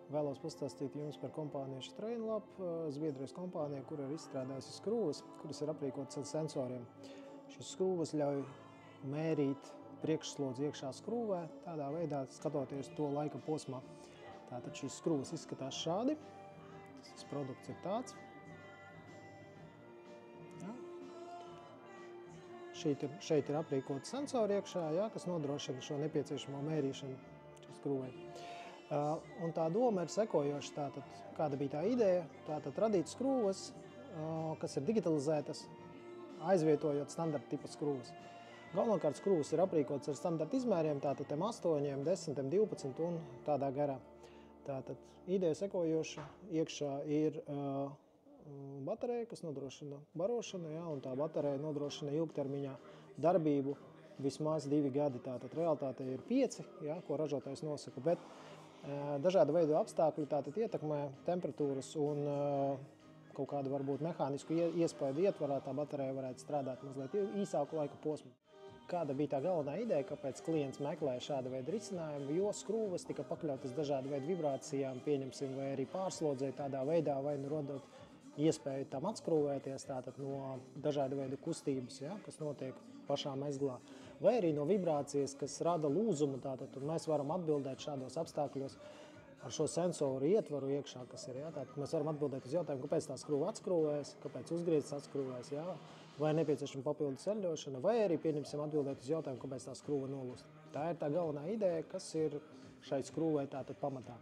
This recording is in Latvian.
Vēlos pastāstīt jums par kompāniju Trainlab, Zviedrijas kompānija, kur ir izstrādājusi skrūves, kuras ir aprīkotas ar sensoriem. Šīs skrūves ļauj mērīt priekšslodzi iekšā skrūvē, tādā veidā skatoties to laika posmā. Tātad šīs skrūves izskatās šādi. Tas produkts ir tāds. Jā. Šeit ir aprīkoti sensori iekšā, jā, kas nodrošina šo nepieciešamo mērīšanu skrūvei. Un tā doma ir sekojoša. Tātad, kāda bija tā ideja? Tātad radīt skrūves, kas ir digitalizētas, aizvietojot standarta tipa skrūves. Galvenokārt skrūves ir aprīkotas ar standarta izmēriem, tātad M8, 10, M12 un tādā garā. Tātad ideja sekojoša. Iekšā ir baterija, kas nodrošina barošanu, jā, un tā baterija nodrošina ilgtermiņā darbību vismaz 2 gadi. Tātad realitāte ir 5, jā, ko ražotājs nosaka, bet dažāda veida apstākļi tātad ietekmē temperatūras un kaut kādu varbūt mehānisku iespēju ietvarā tā baterija varētu strādāt mazliet īsāku laika posmu. Kāda bija tā galvenā ideja, kāpēc klients meklēja šāda veida risinājumu, jo skrūves tika pakļautas dažādu veidu vibrācijām, pieņemsim, vai arī pārslodzē tādā veidā, vai nu rodot iespēju tam atskrūvēties tātad no dažādu veidu kustības, ja, kas notiek pašā mezglā, vai arī no vibrācijas, kas rada lūzumu, tātad, un mēs varam atbildēt šādos apstākļos ar šo sensoru ietvaru iekšā, kas ir, ja, tātad mēs varam atbildēt uz jautājumu, kāpēc tā skrūva atskrūvējas, kāpēc uzgriezis atskrūvējas, ja, vai nepieciešama papildus ceļošana, vai arī pieņemsim atbildēt uz jautājumu, kāpēc tā skrūva nolūst. Tā ir tā galvenā ideja, kas ir šai skrūvei tātad pamatā.